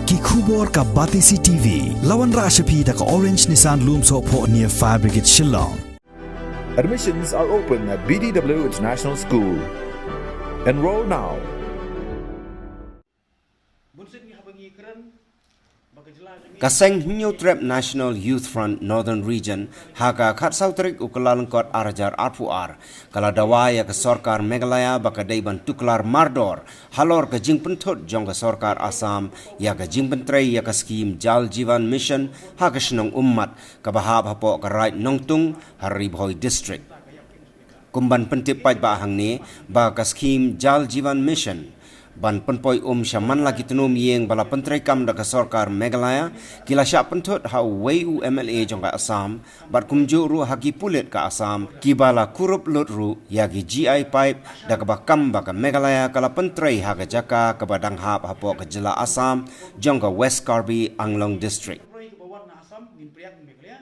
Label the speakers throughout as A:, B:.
A: Ki khubor ka Batisi TV. Lawan Rashapi da ka Orange Nissan Lumso po near Fire Brigade Shillong.
B: Admissions are open at BDW International School. Enroll now.
C: Kaseng New Trap National Youth Front Northern Region haka khat sautrik ukalalengkot arjar arpuar kala dawaya ke Sorkar Meghalaya baka daiban tuklar mardor halor ke jing pentut jong ke Sorkar Assam ya ke jing pentrei ya ke skim Jal Jivan Mission haka senong umat ke bahab hapo ke right nongtung Hari Bhoi District kumban pentip pait ba hang ni ba ke skim Jal Jivan Mission ban penpoi syaman lagi tenum yeng bala pentrai kam da Sorkar Meghalaya kila syak pentut hau WU MLA jong ka Assam bat kumju ru hagi pulit ka Assam ki bala kurup lut ru yagi GI pipe da ka bakam ba ka Meghalaya kala pentrai haga jaka ka badang hap hapo ka jela Assam jong ka West Karbi Anglong District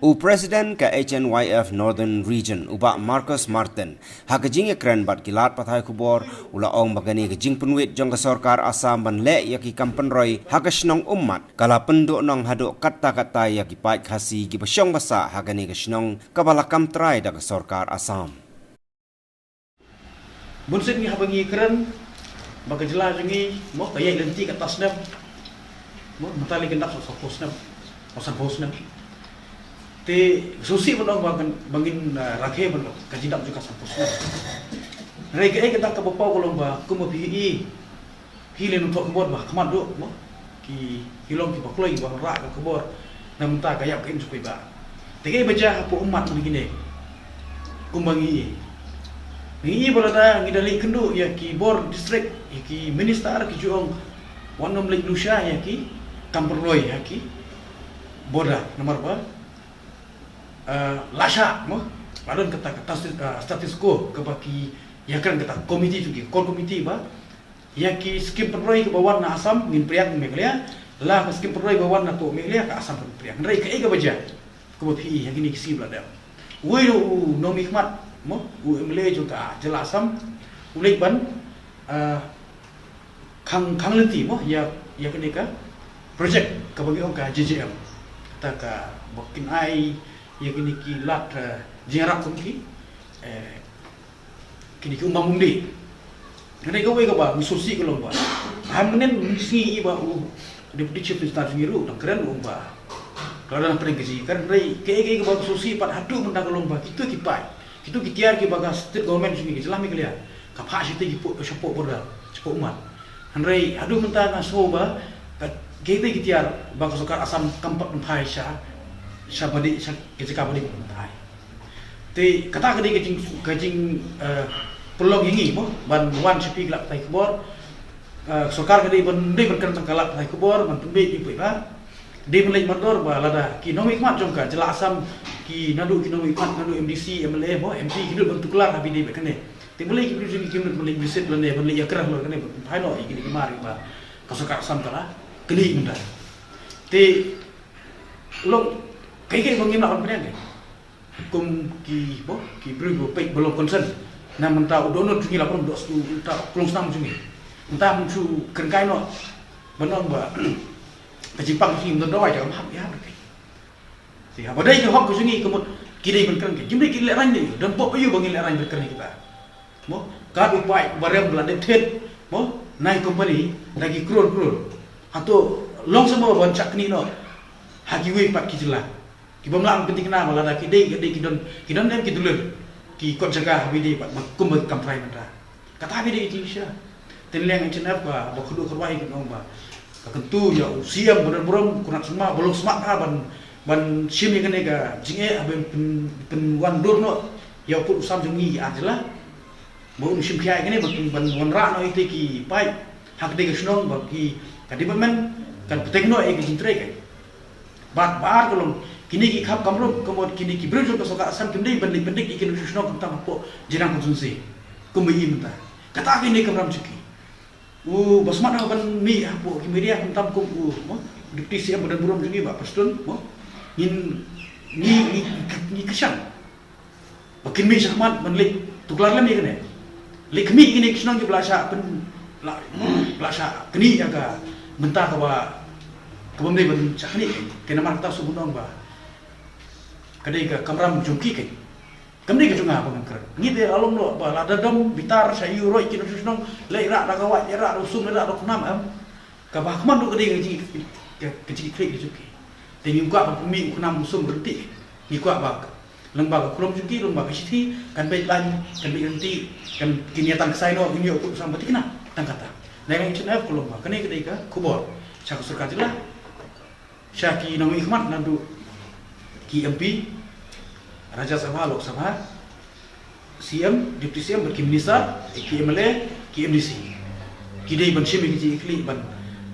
C: U President ka HNYF Northern Region uba Marcus Martin haka jing ekran bat kilat pathai kubor ula ong bagani ke jing penwit jong ka Sorkar Assam ban le yaki kampenroi haka snong umat kala penduk nong haduk kata-kata yaki pait khasi gi basyong basa haka ni ke snong kabalakam trai da ka Sorkar Assam
D: bunsit ni habangi ekran baga jela jungi mo kaya lenti ka tasnam mo matali kendak so posnam osan posnam te susi benong bangin rakhe benong kajidap juga sampus rege kita ka bapau kolong ba kumo pi hilen untuk kebor ba kaman do mo ki hilong ki bakloi ba ra ka kebor nam ta kayap kain supaya ba tege baca apa umat begini kumbangi ni bolada ngidali kendu ya ki bor district ki minister ki juong wanom lek lusha ya ki kamperloi ya ki boda nomor ba lasha mo lalu kata status quo kebaki ya kan kata komiti juga core komiti ba ya ki skim peroi ke bawah na Assam ngin priak Meghalaya lah skim peroi bawah na to Meghalaya ka Assam priak ngai ke ega baja ko bhi ya gini kisi blada wei no mikmat mo u emle juga jela Assam ulek ban khang lenti mo ya kene ka project ka bagi ka JJM ta ka bokin ai ya kini ki lat jiarap kumki kini ki umbang undi ngene ko we ko ba mususi ko lomba hamnen misi iba u deputy chief minister ngiru dan keren lomba kalau dalam perengkesi kan rei ke ko ba mususi pat hadu mendang lomba itu ki pai itu ki tiar ki bagas state government sini selama kalian ka pha site ki support borda support umat rei hadu mentang soba ke ki tiar bagas Sorkar Assam kampak mpai sha sabadi ketika balik mentai. Te kata kadi kajing pelong ini mo ban wan sepi gelap tai kubor Sorkar kadi ban dei ban kan tangkalap tai kubor ban tumbe di ba dei melai mandor ba lada ki nomik mat jongka jela Assam ki nadu MDC MLA mo MP ki ban tuklar habi dei bekane te melai ki biji ki melai bisit lane ban le yakrah lo kane pai no iki mari ba ka Sorkar Assam tala keli menda te long kaya bangin nak apa ni? Kum ki beribu pek belum concern. Nam mentah udono tungi lapor dos tu tak kelong senam tungi. Mentah muncul kerengkai no, benar ba. Kejipang sini benar doai jangan hak ya. Si apa dah itu hak kusungi kemud kiri berkereng. Jumlah kiri leran ni dan pop ayu bangin leran berkereng kita. Mo kad upai barang belanda tet. Mo naik company lagi krul. Atau long semua bancak ni no. Hagiwe pat kijelah. Ki bamlang penting na malada ki dei kidon dem ki dulur ki kot jaga bidi pat kum kamprai manda kata bidi ti sya tenleng chenap ba bakhudu khwai ki nong ba kentu ya usiam bener-bener kunat semua belum semak ban simi kene ga jinge aben pen wandur no ya put usam jungi ajla bo sim khia kene ban wanra no ite ki pai hak de gnong ba ki kadibamen kan petekno e ki jintre ke bat kolong kini ki khap kamro komod kini ki berjo ka Sorkar Assam kini ban pendik ikin susno kentang po jirang konsumsi kumbi imta kata kini kamram cuki basmat ban mi apo ki media kentang kum mo dipti siam dan buram jungi ba pastun mo ni kesang bakin mi sakmat ban lik tuklar lam ikene lik mi kini kisnong ki blasa pen blasa kini jaga mentah ka ba kebun deh ban cakni kena marta subunong ba kadai ka kamram jungki ke kamni ke junga bang ker ni de alom lo ba la dadam bitar sayu roi kino susnong leira da kawat era usum da kunam am ka ba kman do kadai ke klik juki de ni kwa ba mi kunam usum berhenti ni kwa ba lembaga kulom juki lembaga siti kan baik lan kan baik nanti kan kiniatan kesai no ini aku sampai kena tangkata dengan channel kulom ba kene kedai ka kubor cak surkatilah syaki nang ikhmat nandu ki MP Raja Sabha Lok Sabha CM Deputy CM berki minister ki MLA ki MDC ki dei ban shimi ki ikli ban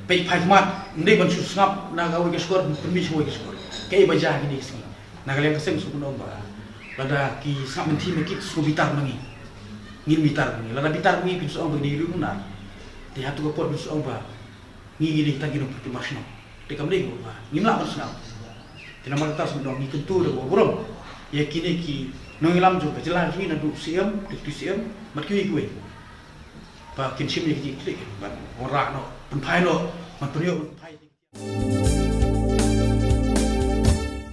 D: pei phaimat ndei ban susngap naga wi skor permission wi skor kei baja ki dei sini naga leng kesem sukunom ba lada ki sap menti meki su bitar mangi ngin bitar mangi lada bitar mangi pinsu ong di rumah di hatu ko pot pinsu ong ba ngi di tagi no pertimasno de kam dei ba ngin la masna tina marta su no ngi kentu de borom ya kini ki no ngilam jo ka jelas ni na du siam di siam mat ki wi ba kin shim ni ki klik ba ora no pun phai no mat priyo phai